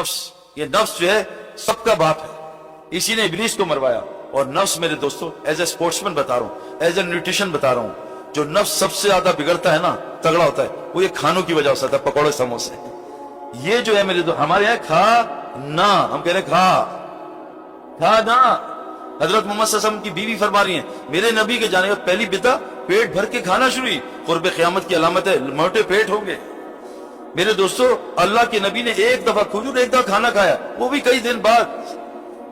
नफ्स, ये नफ्स जो है सबका बाप है, इसी ने इब्लीस को मरवाया। और नफ्स मेरे दोस्तों, एज ए स्पोर्ट्समैन बता रहा हूँ, एज ए न्यूट्रिशन बता रहा हूँ, जो नफ्स सबसे ज्यादा बिगड़ता है ना, तगड़ा होता है, वो ये खानों की वजह से होता है, पकौड़े समोसे। ये जो है मेरे दोस्त, हमारे यहाँ खा ना, हम कह रहे खा ना। हजरत मोहम्मद सल्लल्लाहु अलैहि वसल्लम की बीवी फरमा रही है, मेरे नबी के जाने का पहली बिदा पेट भर के खाना शुरू हुई, कुर्ब क़यामत की अलामत है, मोटे पेट होंगे। मेरे दोस्तों, अल्लाह के नबी ने एक दफा खजूर, एक दफा खाना खाया, वो भी कई दिन बाद।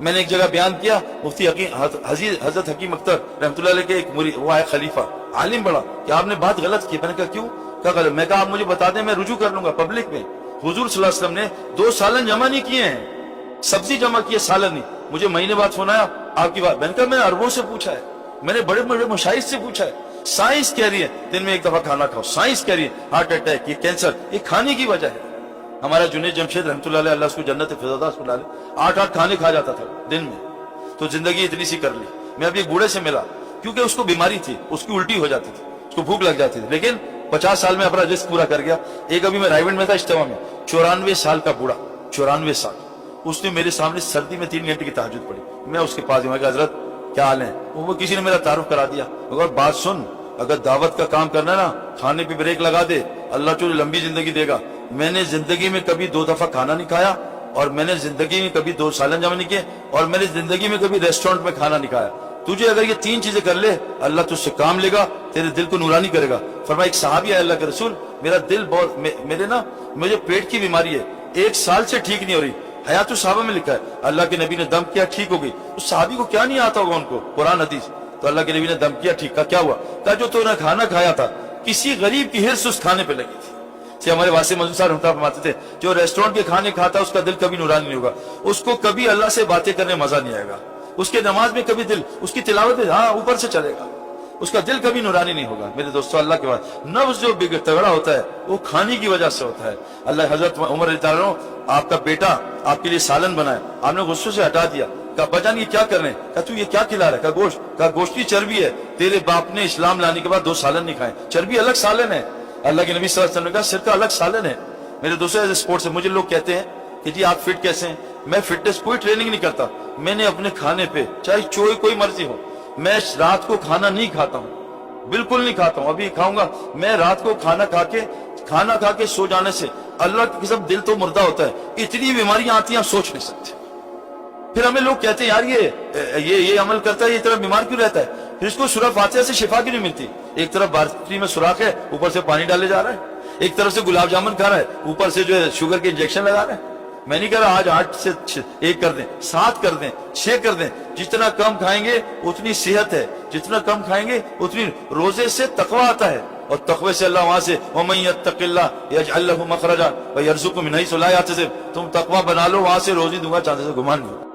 मैंने एक जगह बयान किया, मुफ्ती हजरत हकीम अख्तर रहमतुल्लाह अलैह के एक वो आया खलीफा, आलिम बड़ा, कि आपने बात गलत की। मैंने कहा क्यों? क्या गलत? मैं कहा आप मुझे बता दें, मैं रुजू कर लूंगा पब्लिक में। हुजूर सल्लल्लाहु अलैहि वसल्लम ने 2 सालन जमा नहीं किए हैं, सब्जी जमा की है, सालन नहीं। मुझे महीने बाद फोन आया, आपकी बात। मैंने कहा मैंने अरबों से पूछा है, मैंने बड़े बड़े मशाइख से पूछा है, साइंस कह रही है दिन में एक दफा खाना खाओ, साइंस कह रही है हार्ट अटैक, ये कैंसर, ये खाने की वजह है। हमारा जुनैद जमशेद रहमतुल्लाह अलैह, अल्लाह उसको जन्नत फिरदौस में डाले, 8-8 खाने खा जाता था दिन में, तो जिंदगी इतनी सी कर ली। मैं अभी एक बूढ़े से मिला, क्योंकि उसको बीमारी थी, उसकी उल्टी हो जाती थी, उसको भूख लग जाती थी, लेकिन 50 साल में अपना रिस्क पूरा कर गया। एक अभी मैं रायगढ़ में था इज्तिमा में, 94 साल का बूढ़ा, 94 साल, उसने मेरे सामने सर्दी में 3 घंटे की तहज्जुद पढ़ी। मैं उसके पास गया, हजरत क्या हाल है? वो किसी ने मेरा तारुफ करा दिया। मगर बात सुन, अगर दावत का काम करना ना, खाने पे ब्रेक लगा दे, अल्लाह तुझे लंबी जिंदगी देगा। मैंने जिंदगी में कभी 2 दफा खाना नहीं खाया, और मैंने जिंदगी में कभी 2 सालन जमा नहीं किए, और मैंने जिंदगी में कभी रेस्टोरेंट में खाना नहीं खाया। तुझे अगर ये 3 चीजें कर ले, अल्लाह तुझसे काम लेगा, तेरे दिल को नूरानी करेगा। फरमाया एक सहाबी है, अल्लाह के रसूल, मेरा दिल बहुत, मेरे ना, मुझे पेट की बीमारी है, 1 साल से ठीक नहीं हो रही। हयातु सहाबा में लिखा है, अल्लाह के नबी ने दम किया, ठीक हो गई। उस सहाबी को क्या नहीं आता होगा उनको कुरान हदीस, तो अल्लाह के नबी ने दम किया, ठीक का क्या हुआ? कहा जो तूने खाना खाया था, किसी गरीब की हिर्स उस खाने पे लगी थी। से हमारे वासे मजूद साहब फरमाते थे, जो रेस्टोरेंट के खाने खाता उसका दिल कभी नूरानी नहीं होगा, उसको कभी अल्लाह से बातें करने मजा नहीं आएगा, उसके नमाज में कभी दिल, उसकी तिलावत हाँ ऊपर से चलेगा, उसका दिल कभी नूरानी नहीं होगा। मेरे दोस्तों, अल्लाह के बाद नफ्स जो तगड़ा होता है वो खाने की वजह से होता है। अल्लाह हजरत उमर आपका बेटा आपके लिए सालन बनाए, आपने गुस्से से हटा दिया। कहा बजान ये क्या कर रहे हैं? कहा तू ये क्या खिला रहा है? कहा गोश्त। कहा गोश्त की चर्बी है, तेरे बाप ने इस्लाम लाने के बाद 2 सालन नहीं खाए, चर्बी अलग सालन है। अल्लाह के नबी सल्लल्लाहु अलैहि वसल्लम ने कहा सिर का अलग सालन है। मेरे दोस्तों, एज स्पोर्ट्स से मुझे लोग कहते हैं कि जी आप फिट कैसे हैं? मैं फिटनेस कोई ट्रेनिंग नहीं करता, मैंने अपने खाने पे, चाहे कोई मर्जी हो, मैं रात को खाना नहीं खाता हूँ, बिल्कुल नहीं खाता हूँ। अभी खाऊंगा मैं, रात को खाना खा के सो जाने से अल्लाह की कसम दिल तो मुर्दा होता है, इतनी बीमारियां आती हैं आप सोच नहीं सकते। फिर हमें लोग कहते हैं यार ये अमल करता है, ये तरह बीमार क्यों रहता है? फिर इसको सूरह फातिहा से शिफा क्यों नहीं मिलती? एक तरफ बाल्टी में सुराख है, ऊपर से पानी डाले जा रहा है, एक तरफ से गुलाब जामुन खा रहा है, ऊपर से जो है शुगर के इंजेक्शन लगा रहे हैं। मैं नहीं कह रहा आज 8 से 1 कर दें, 7 कर दें, 6 कर दें, जितना कम खाएंगे उतनी सेहत है, जितना कम खाएंगे उतनी रोजे से तकवा आता है, और तकवे से अल्लाह वहां से वमन यत्तकिल्लाह यजअल लहु मखरजा व यरज़ुकहु मिन हैसु ला यहतसिब, तुम तकवा बना लो, वहां से रोजी दूंगा चाहते से गुमान नहीं।